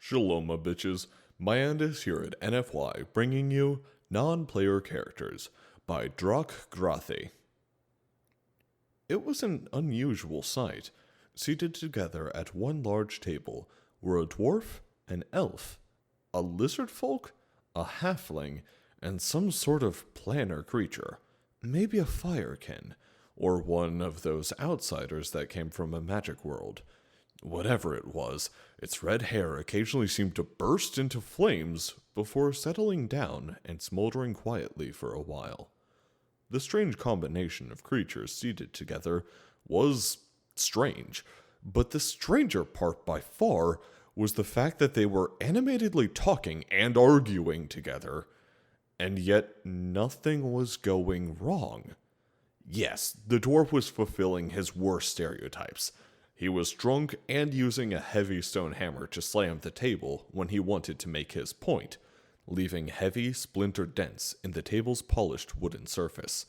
Shalom, my bitches. Myandis here at NFY, bringing you Non-Player Characters by Drak Grathi. It was an unusual sight. Seated together at one large table were a dwarf, an elf, a lizard folk, a halfling, and some sort of planar creature. Maybe a firekin, or one of those outsiders that came from a magic world. Whatever it was, its red hair occasionally seemed to burst into flames before settling down and smoldering quietly for a while. The strange combination of creatures seated together was strange, but the stranger part by far was the fact that they were animatedly talking and arguing together, and yet nothing was going wrong. Yes, the dwarf was fulfilling his worst stereotypes. He was drunk and using a heavy stone hammer to slam the table when he wanted to make his point, leaving heavy, splintered dents in the table's polished wooden surface.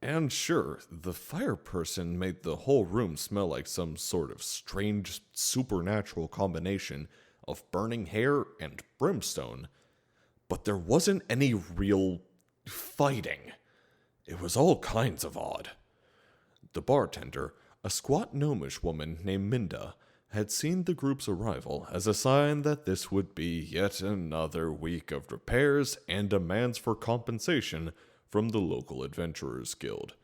And sure, the fire person made the whole room smell like some sort of strange, supernatural combination of burning hair and brimstone. But there wasn't any real fighting. It was all kinds of odd. The bartender, a squat gnomish woman named Minda, had seen the group's arrival as a sign that this would be yet another week of repairs and demands for compensation from the local Adventurers Guild.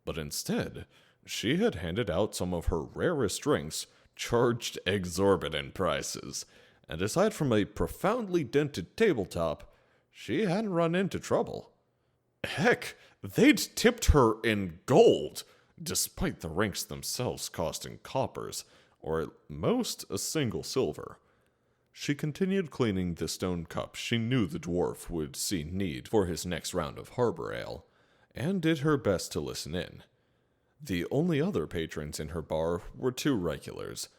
But instead, she had handed out some of her rarest drinks, charged exorbitant prices, and aside from a profoundly dented tabletop, she hadn't run into trouble. Heck, they'd tipped her in gold, despite the ranks themselves costing coppers, or at most a single silver. She continued cleaning the stone cup she knew the dwarf would see need for his next round of harbor ale, and did her best to listen in. The only other patrons in her bar were two regulars,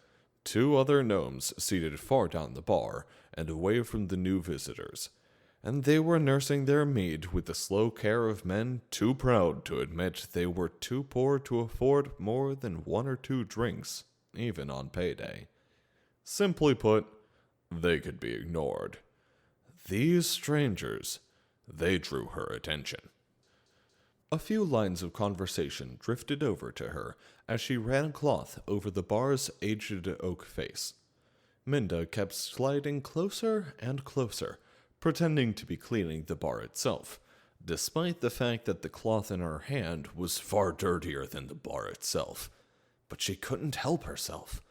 two other gnomes seated far down the bar and away from the new visitors, and they were nursing their mead with the slow care of men too proud to admit they were too poor to afford more than one or two drinks, even on payday. Simply put, they could be ignored. These strangers, they drew her attention. A few lines of conversation drifted over to her as she ran a cloth over the bar's aged oak face. Minda kept sliding closer and closer, pretending to be cleaning the bar itself, despite the fact that the cloth in her hand was far dirtier than the bar itself. But she couldn't help herself.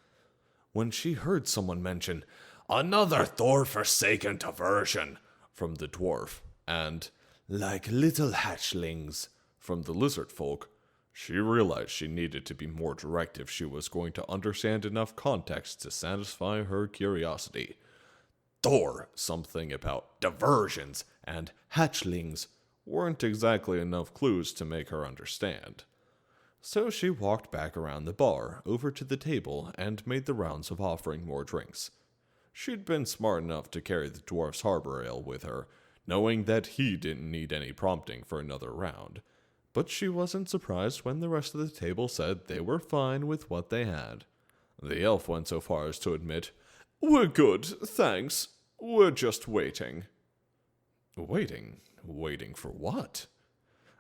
When she heard someone mention, "Another Thor-forsaken diversion," from the dwarf, and "like little hatchlings," from the lizard folk, she realized she needed to be more direct if she was going to understand enough context to satisfy her curiosity. Thor, something about diversions, and hatchlings weren't exactly enough clues to make her understand. So she walked back around the bar, over to the table, and made the rounds of offering more drinks. She'd been smart enough to carry the dwarf's harbor ale with her, knowing that he didn't need any prompting for another round. But she wasn't surprised when the rest of the table said they were fine with what they had. The elf went so far as to admit, "We're good, thanks. We're just waiting." Waiting? Waiting for what?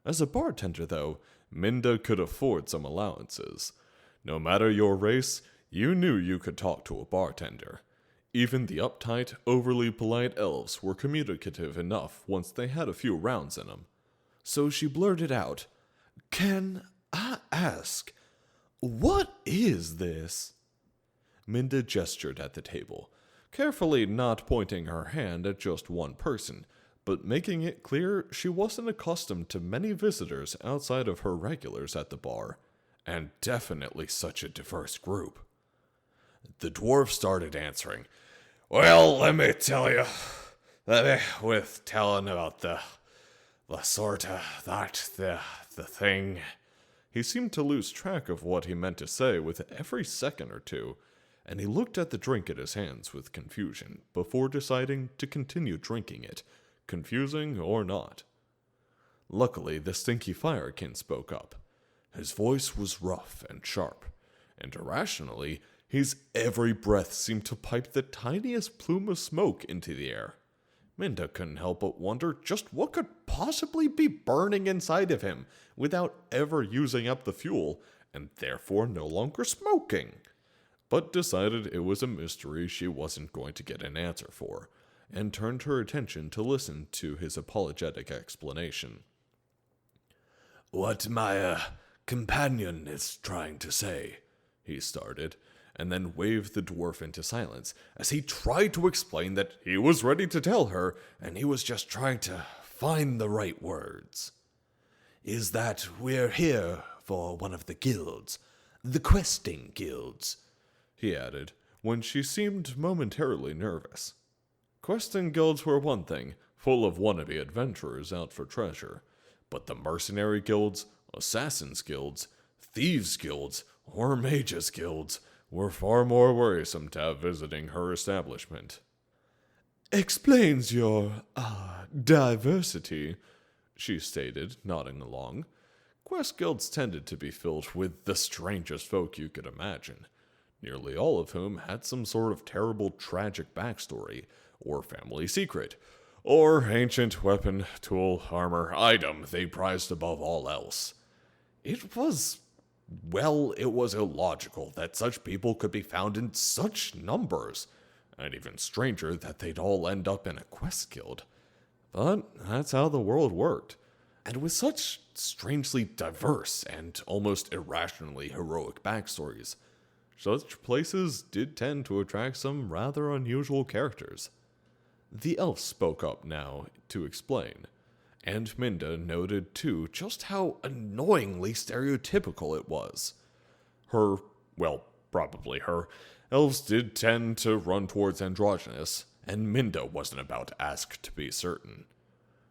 As a bartender, though, Minda could afford some allowances. No matter your race, you knew you could talk to a bartender. Even the uptight, overly polite elves were communicative enough once they had a few rounds in them. So she blurted out, "Can I ask, what is this?" Minda gestured at the table, carefully not pointing her hand at just one person, but making it clear she wasn't accustomed to many visitors outside of her regulars at the bar, and definitely such a diverse group. The dwarf started answering, "Well, let me tell you, with telling about the sort of, the thing." He seemed to lose track of what he meant to say with every second or two, and he looked at the drink in his hands with confusion before deciding to continue drinking it, confusing or not. Luckily, the stinky firekin spoke up. His voice was rough and sharp, and irrationally, His every breath seemed to pipe the tiniest plume of smoke into the air. Minda couldn't help but wonder just what could possibly be burning inside of him without ever using up the fuel, and therefore no longer smoking, but decided it was a mystery she wasn't going to get an answer for, and turned her attention to listen to his apologetic explanation. "What my companion is trying to say," he started, and then waved the dwarf into silence as he tried to explain that he was ready to tell her and he was just trying to find the right words, "is that we're here for one of the guilds, the questing guilds," he added, when she seemed momentarily nervous. Questing guilds were one thing, full of wannabe adventurers out for treasure, but the mercenary guilds, assassins guilds, thieves guilds, or mages guilds were far more worrisome to have visiting her establishment. "Explains your, diversity," she stated, nodding along. Quest guilds tended to be filled with the strangest folk you could imagine, nearly all of whom had some sort of terrible tragic backstory, or family secret, or ancient weapon, tool, armor, item they prized above all else. It was illogical that such people could be found in such numbers, and even stranger that they'd all end up in a quest guild. But that's how the world worked. And with such strangely diverse and almost irrationally heroic backstories, such places did tend to attract some rather unusual characters. The elf spoke up now to explain, and Minda noted too just how annoyingly stereotypical it was. Probably her, elves did tend to run towards androgynous, and Minda wasn't about to ask to be certain.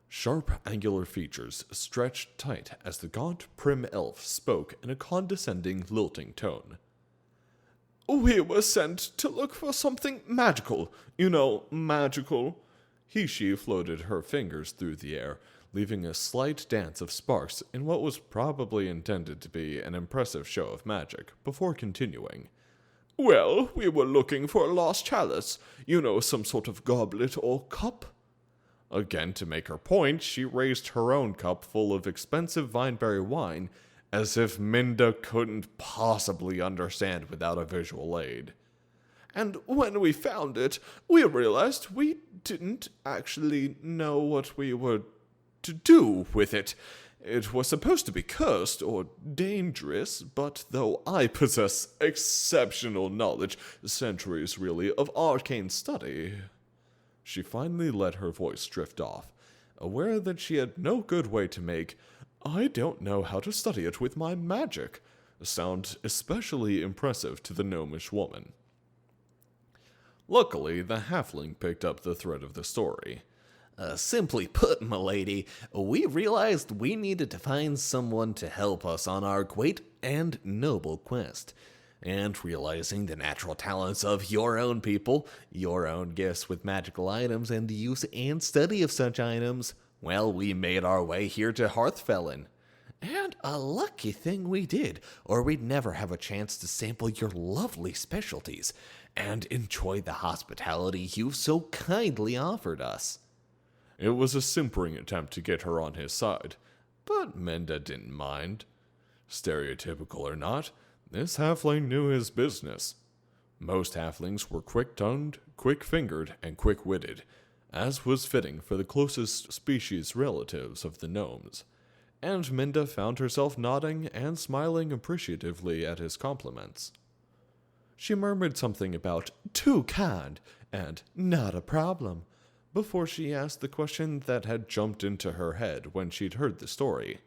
Sharp, angular features stretched tight as the gaunt, prim elf spoke in a condescending, lilting tone. "We were sent to look for something magical, magical." She floated her fingers through the air, leaving a slight dance of sparks in what was probably intended to be an impressive show of magic, before continuing. "Well, we were looking for a lost chalice, some sort of goblet or cup." Again, to make her point, she raised her own cup full of expensive vineberry wine, as if Minda couldn't possibly understand without a visual aid. "And when we found it, we realized we didn't actually know what we were to do with it. It was supposed to be cursed or dangerous, but though I possess exceptional knowledge, centuries really, of arcane study..." She finally let her voice drift off, aware that she had no good way to make "I don't know how to study it with my magic" sound especially impressive to the gnomish woman. Luckily, the halfling picked up the thread of the story. Simply put, milady, we realized we needed to find someone to help us on our great and noble quest. And realizing the natural talents of your own people, your own gifts with magical items, and the use and study of such items, well, we made our way here to Hearthfellen. And a lucky thing we did, or we'd never have a chance to sample your lovely specialties and enjoy the hospitality you've so kindly offered us. It was a simpering attempt to get her on his side, but Minda didn't mind. Stereotypical or not, this halfling knew his business. Most halflings were quick-tongued, quick-fingered, and quick-witted, as was fitting for the closest species relatives of the gnomes, and Minda found herself nodding and smiling appreciatively at his compliments. She murmured something about "too kind" and "not a problem," before she asked the question that had jumped into her head when she'd heard the story.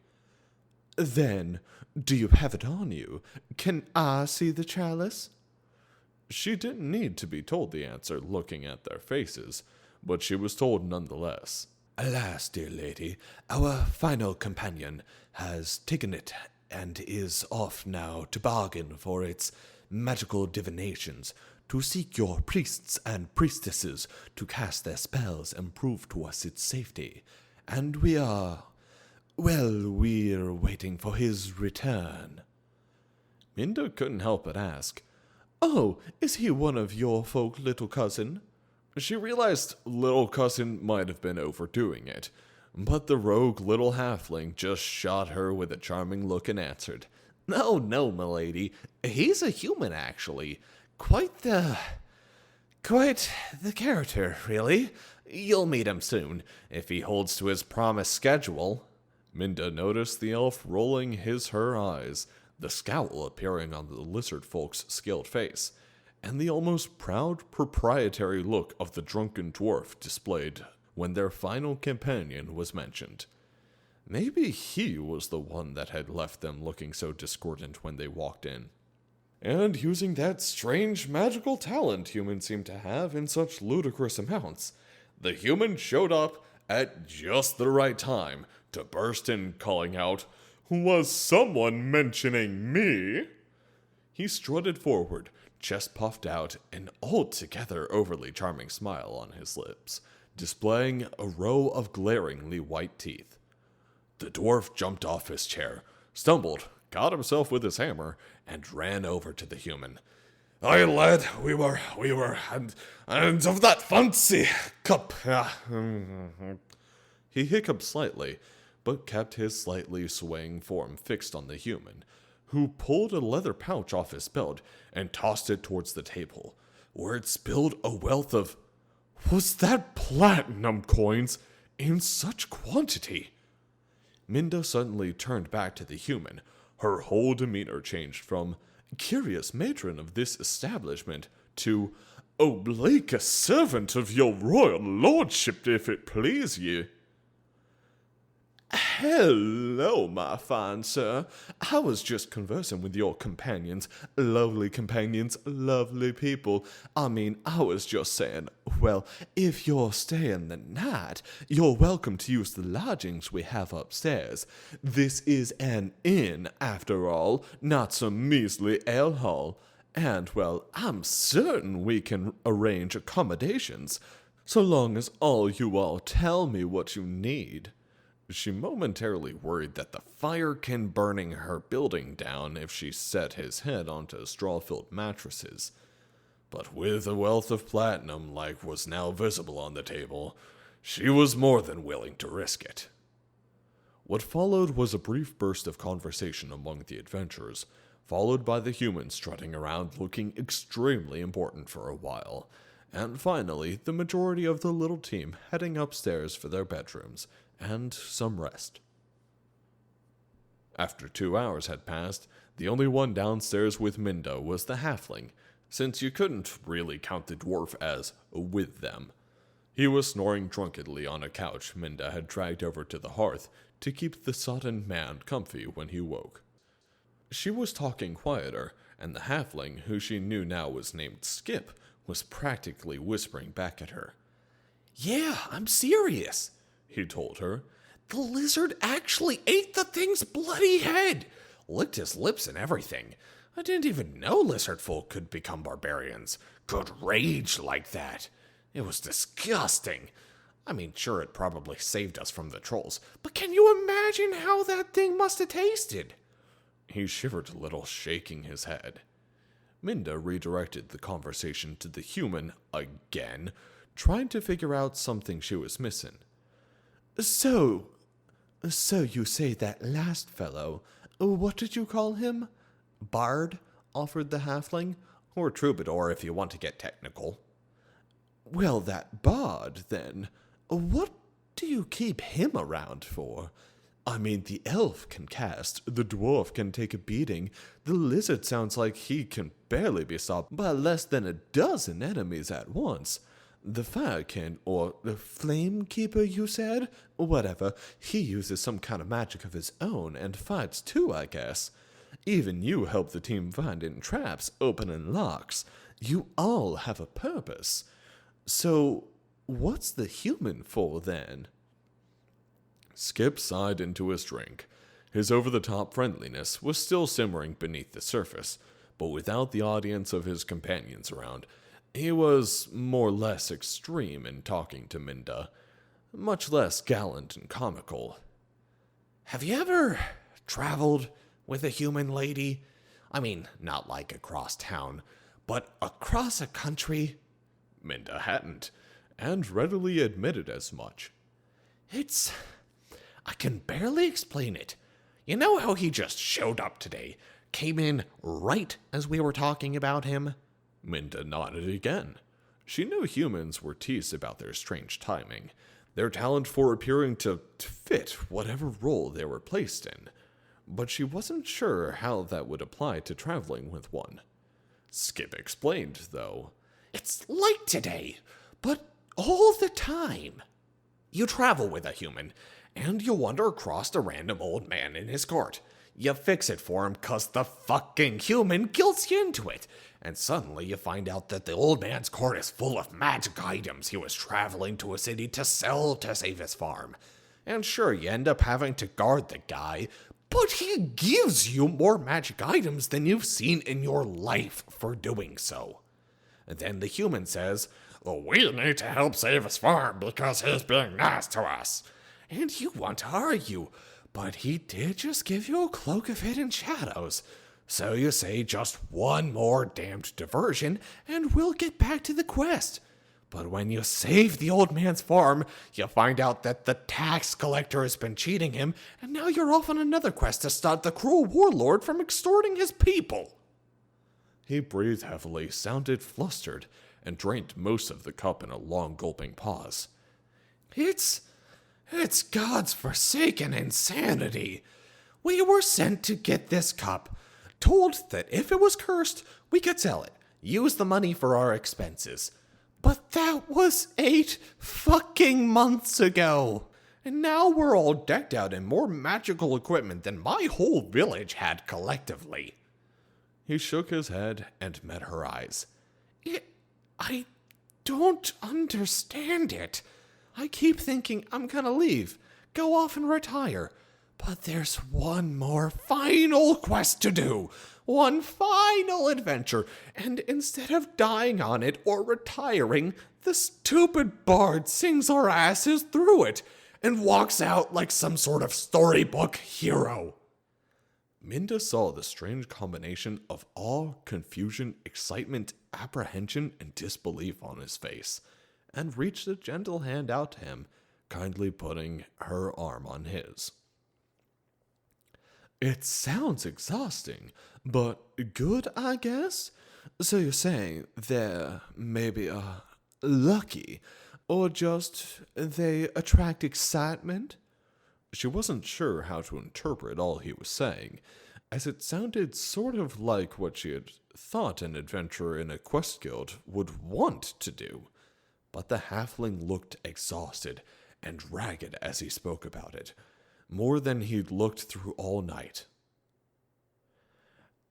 "Then, do you have it on you? Can I see the chalice?" She didn't need to be told the answer looking at their faces, but she was told nonetheless. "Alas, dear lady, our final companion has taken it and is off now to bargain for its magical divinations, to seek your priests and priestesses to cast their spells and prove to us its safety. And we're waiting for his return." Minda couldn't help but ask, Oh, is he one of your folk, little cousin? She realized little cousin might have been overdoing it, but the rogue little halfling just shot her with a charming look and answered, No, no, milady. He's a human, actually. Quite the character, really. You'll meet him soon, if he holds to his promised schedule. Minda noticed the elf rolling her eyes, the scowl appearing on the lizard folk's skilled face, and the almost proud proprietary look of the drunken dwarf displayed when their final companion was mentioned. Maybe he was the one that had left them looking so discordant when they walked in. And using that strange magical talent humans seem to have in such ludicrous amounts, the human showed up at just the right time to burst in calling out, "Was someone mentioning me?" He strutted forward, chest puffed out, an altogether overly charming smile on his lips, displaying a row of glaringly white teeth. The dwarf jumped off his chair, stumbled, got himself with his hammer, and ran over to the human. "Aye, lad, we were, and of that fancy cup." He hiccuped slightly, but kept his slightly swaying form fixed on the human, who pulled a leather pouch off his belt and tossed it towards the table, where it spilled a wealth of... Was that platinum coins in such quantity? Minda suddenly turned back to the human. Her whole demeanor changed from curious matron of this establishment to oblique servant of your royal lordship, if it please you. Hello, my fine sir. I was just conversing with your companions, lovely people. I was just saying, well, if you're staying the night, you're welcome to use the lodgings we have upstairs. This is an inn, after all, not some measly ale hall. And, well, I'm certain we can arrange accommodations, so long as you all tell me what you need. She momentarily worried that the fire can burning her building down if she set his head onto straw-filled mattresses. But with a wealth of platinum like was now visible on the table, she was more than willing to risk it. What followed was a brief burst of conversation among the adventurers, followed by the human strutting around looking extremely important for a while, and finally the majority of the little team heading upstairs for their bedrooms and some rest. After 2 hours had passed, the only one downstairs with Minda was the halfling, since you couldn't really count the dwarf as with them. He was snoring drunkenly on a couch Minda had dragged over to the hearth to keep the sodden man comfy when he woke. She was talking quieter, and the halfling, who she knew now was named Skip, was practically whispering back at her. Yeah, I'm serious, he told her. The lizard actually ate the thing's bloody head, licked his lips and everything. I didn't even know lizard folk could become barbarians, could rage like that. It was disgusting. Sure, it probably saved us from the trolls, but can you imagine how that thing must have tasted? He shivered a little, shaking his head. Minda redirected the conversation to the human again, trying to figure out something she was missing. So you say that last fellow, what did you call him? Bard, offered the halfling, or troubadour if you want to get technical. Well, that bard, then, what do you keep him around for? The elf can cast, the dwarf can take a beating, the lizard sounds like he can barely be stopped by less than a dozen enemies at once. The firekin, or the flame keeper, you said? Whatever, he uses some kind of magic of his own and fights too, I guess. Even you help the team find in traps, opening locks. You all have a purpose. So, what's the human for, then? Skip sighed into his drink. His over-the-top friendliness was still simmering beneath the surface, but without the audience of his companions around, he was more or less extreme in talking to Minda, much less gallant and comical. Have you ever traveled with a human lady? Not like across town, But across a country, Minda hadn't, and readily admitted as much. I can barely explain it. You know how he just showed up today? Came in right as we were talking about him? Minda nodded again. She knew humans were teased about their strange timing, their talent for appearing to fit whatever role they were placed in, but she wasn't sure how that would apply to traveling with one. Skip explained, though. It's like today, but all the time. You travel with a human, and you wander across a random old man in his cart. You fix it for him 'cause the fucking human guilts you into it. And suddenly you find out that the old man's cart is full of magic items he was traveling to a city to sell to save his farm. And sure, you end up having to guard the guy, but he gives you more magic items than you've seen in your life for doing so. And then the human says, "Oh, we need to help save his farm because he's being nice to us." And you want to argue, but he did just give you a cloak of hidden shadows. So you say just one more damned diversion, and we'll get back to the quest. But when you save the old man's farm, you find out that the tax collector has been cheating him, and now you're off on another quest to stop the cruel warlord from extorting his people. He breathed heavily, sounded flustered, and drained most of the cup in a long gulping pause. It's God's forsaken insanity. We were sent to get this cup, told that if it was cursed, we could sell it, use the money for our expenses. But that was 8 fucking months ago. And now we're all decked out in more magical equipment than my whole village had collectively. He shook his head and met her eyes. I don't understand it. I keep thinking I'm gonna leave, go off and retire. But there's one more final quest to do, one final adventure, and instead of dying on it or retiring, the stupid bard sings our asses through it and walks out like some sort of storybook hero. Minda saw the strange combination of awe, confusion, excitement, apprehension, and disbelief on his face, and reached a gentle hand out to him, kindly putting her arm on his. It sounds exhausting, but good, I guess? So you're saying they're maybe, lucky, or just they attract excitement? She wasn't sure how to interpret all he was saying, as it sounded sort of like what she had thought an adventurer in a quest guild would want to do. But the halfling looked exhausted and ragged as he spoke about it, more than he'd looked through all night.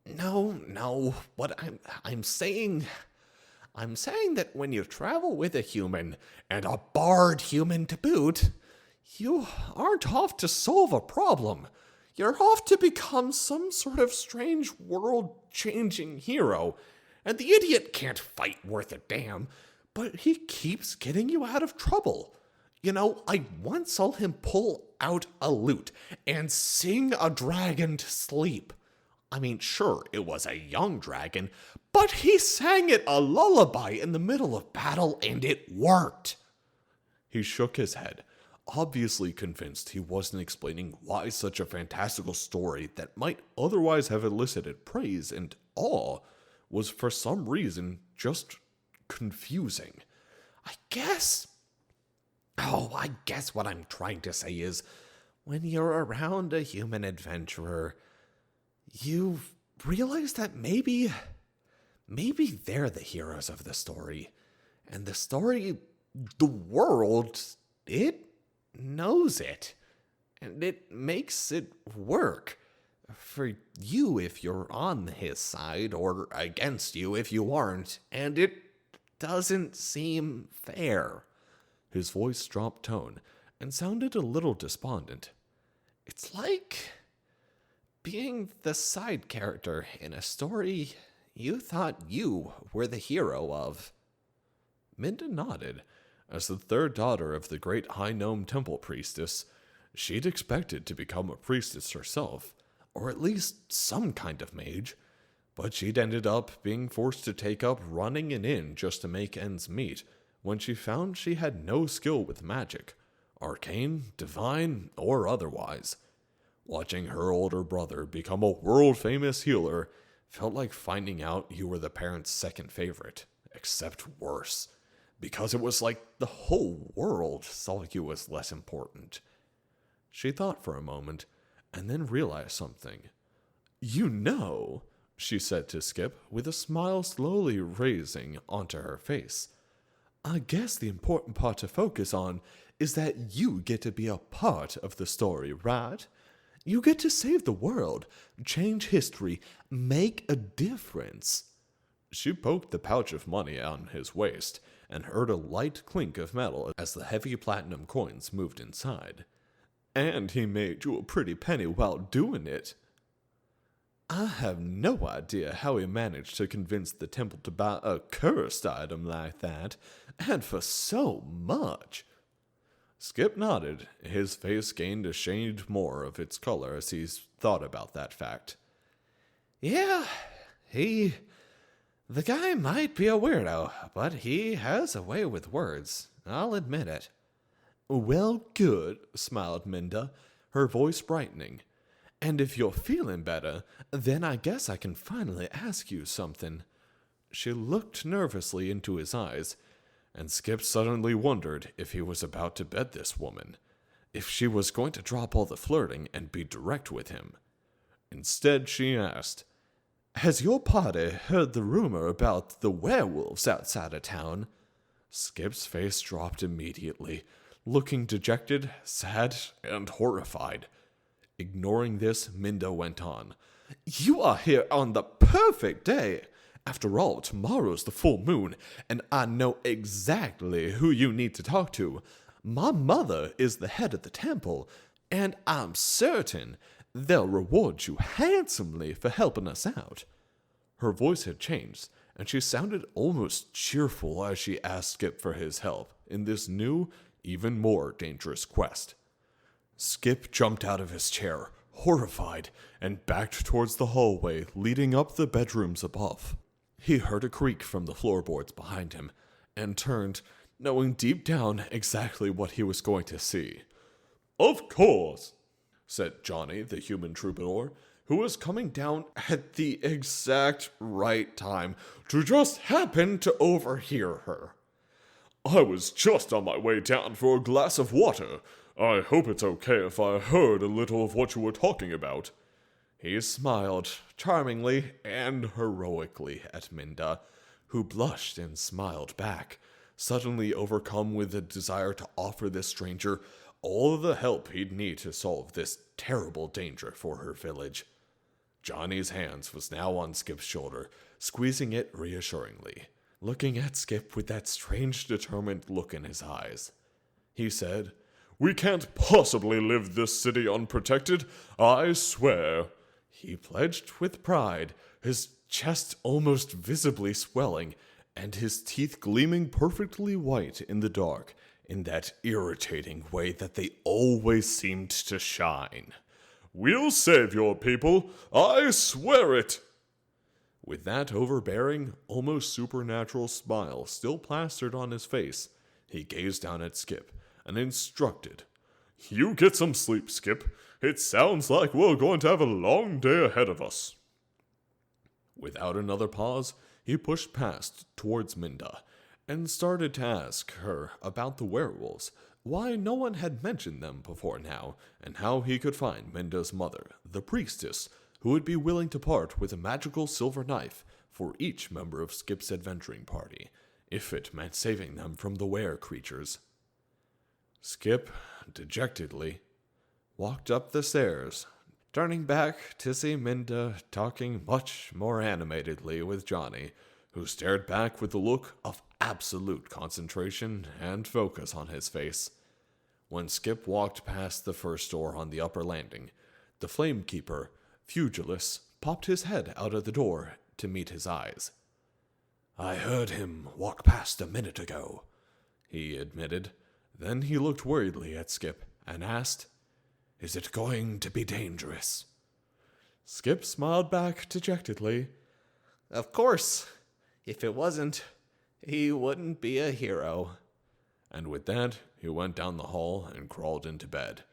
No, what I'm saying that when you travel with a human, and a bard human to boot, you aren't off to solve a problem. You're off to become some sort of strange world-changing hero, and the idiot can't fight worth a damn, but he keeps getting you out of trouble. You know, I once saw him pull out a lute and sing a dragon to sleep. I mean, sure, it was a young dragon, but he sang it a lullaby in the middle of battle, and it worked. He shook his head, obviously convinced he wasn't explaining why such a fantastical story that might otherwise have elicited praise and awe was for some reason just confusing. I guess what I'm trying to say is, when you're around a human adventurer, you realize that maybe they're the heroes of the story. And the story, the world, it knows it. And it makes it work. For you if you're on his side, or against you if you aren't. And it doesn't seem fair. His voice dropped tone and sounded a little despondent. It's like being the side character in a story you thought you were the hero of. Minda nodded. As the third daughter of the great High Gnome Temple priestess, she'd expected to become a priestess herself, or at least some kind of mage. But she'd ended up being forced to take up running an inn just to make ends meet when she found she had no skill with magic, arcane, divine, or otherwise. Watching her older brother become a world-famous healer felt like finding out you were the parent's second favorite, except worse, because it was like the whole world saw you as less important. She thought for a moment, and then realized something. "You know," she said to Skip, with a smile slowly raising onto her face, "I guess the important part to focus on is that you get to be a part of the story, right? You get to save the world, change history, make a difference." She poked the pouch of money on his waist and heard a light clink of metal as the heavy platinum coins moved inside. "And he made you a pretty penny while doing it." "I have no idea how he managed to convince the temple to buy a cursed item like that, and for so much." Skip nodded. His face gained a shade more of its color as he thought about that fact. "Yeah, the guy might be a weirdo, but he has a way with words. I'll admit it." "Well, good," smiled Minda, her voice brightening. "And if you're feeling better, then I guess I can finally ask you something." She looked nervously into his eyes, and Skip suddenly wondered if he was about to bed this woman, if she was going to drop all the flirting and be direct with him. Instead, she asked, "Has your party heard the rumor about the werewolves outside of town?" Skip's face dropped immediately, looking dejected, sad, and horrified. Ignoring this, Minda went on, "You are here on the perfect day. After all, tomorrow's the full moon, and I know exactly who you need to talk to. My mother is the head of the temple, and I'm certain they'll reward you handsomely for helping us out." Her voice had changed, and she sounded almost cheerful as she asked Skip for his help in this new, even more dangerous quest. Skip jumped out of his chair, horrified, and backed towards the hallway leading up the bedrooms above. He heard a creak from the floorboards behind him, and turned, knowing deep down exactly what he was going to see. "Of course," said Johnny, the human troubadour, who was coming down at the exact right time to just happen to overhear her. "I was just on my way down for a glass of water. I hope it's okay if I heard a little of what you were talking about." He smiled charmingly and heroically at Minda, who blushed and smiled back, suddenly overcome with a desire to offer this stranger all the help he'd need to solve this terrible danger for her village. Johnny's hands was now on Skip's shoulder, squeezing it reassuringly, looking at Skip with that strange determined look in his eyes. He said, "We can't possibly live this city unprotected, I swear." He pledged with pride, his chest almost visibly swelling, and his teeth gleaming perfectly white in the dark, in that irritating way that they always seemed to shine. "We'll save your people, I swear it!" With that overbearing, almost supernatural smile still plastered on his face, he gazed down at Skip and instructed, "You get some sleep, Skip. It sounds like we're going to have a long day ahead of us." Without another pause, he pushed past towards Minda and started to ask her about the werewolves, why no one had mentioned them before now, and how he could find Minda's mother, the priestess, who would be willing to part with a magical silver knife for each member of Skip's adventuring party, if it meant saving them from the were creatures. Skip, dejectedly, walked up the stairs, turning back to see Minda talking much more animatedly with Johnny, who stared back with a look of absolute concentration and focus on his face. When Skip walked past the first door on the upper landing, the Flamekeeper, Fugilus, popped his head out of the door to meet his eyes. "I heard him walk past a minute ago," he admitted. Then he looked worriedly at Skip and asked, "Is it going to be dangerous?" Skip smiled back dejectedly. Of course. If it wasn't, he wouldn't be a hero. And with that, he went down the hall and crawled into bed.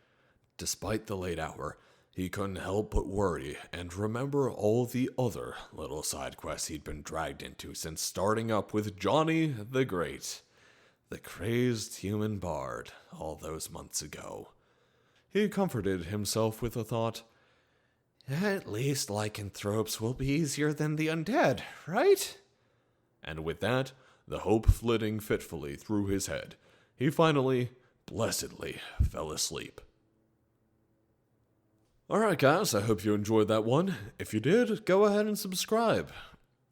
Despite the late hour, he couldn't help but worry and remember all the other little side quests he'd been dragged into since starting up with Johnny the Great, the crazed human bard, all those months ago. He comforted himself with the thought, At least lycanthropes will be easier than the undead, right? and with that, the hope flitting fitfully through his head, he finally, blessedly, fell asleep. Alright guys, I hope you enjoyed that one. If you did, go ahead and subscribe.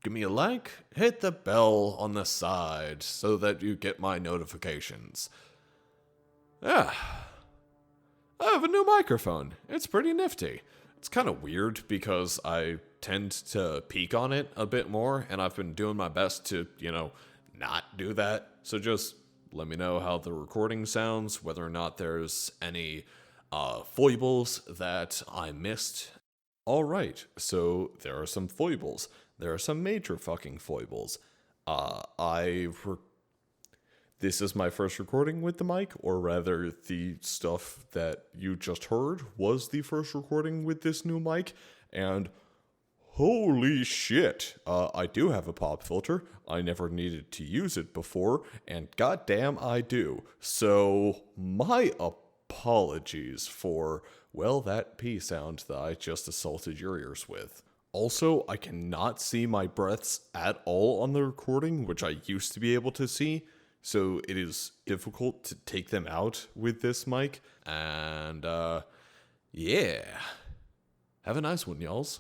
Give me a like, hit the bell on the side so that you get my notifications. Yeah, I have a new microphone. It's pretty nifty. It's kind of weird because I tend to peek on it a bit more, and I've been doing my best to, not do that. So just let me know how the recording sounds, whether or not there's any foibles that I missed. Alright, so there are some foibles. There are some major fucking foibles. This is my first recording with the mic, or rather, the stuff that you just heard was the first recording with this new mic, and holy shit, I do have a pop filter. I never needed to use it before, and goddamn I do. So, my apologies for, well, that P sound that I just assaulted your ears with. Also, I cannot see my breaths at all on the recording, which I used to be able to see. So it is difficult to take them out with this mic. And, yeah. Have a nice one, y'alls.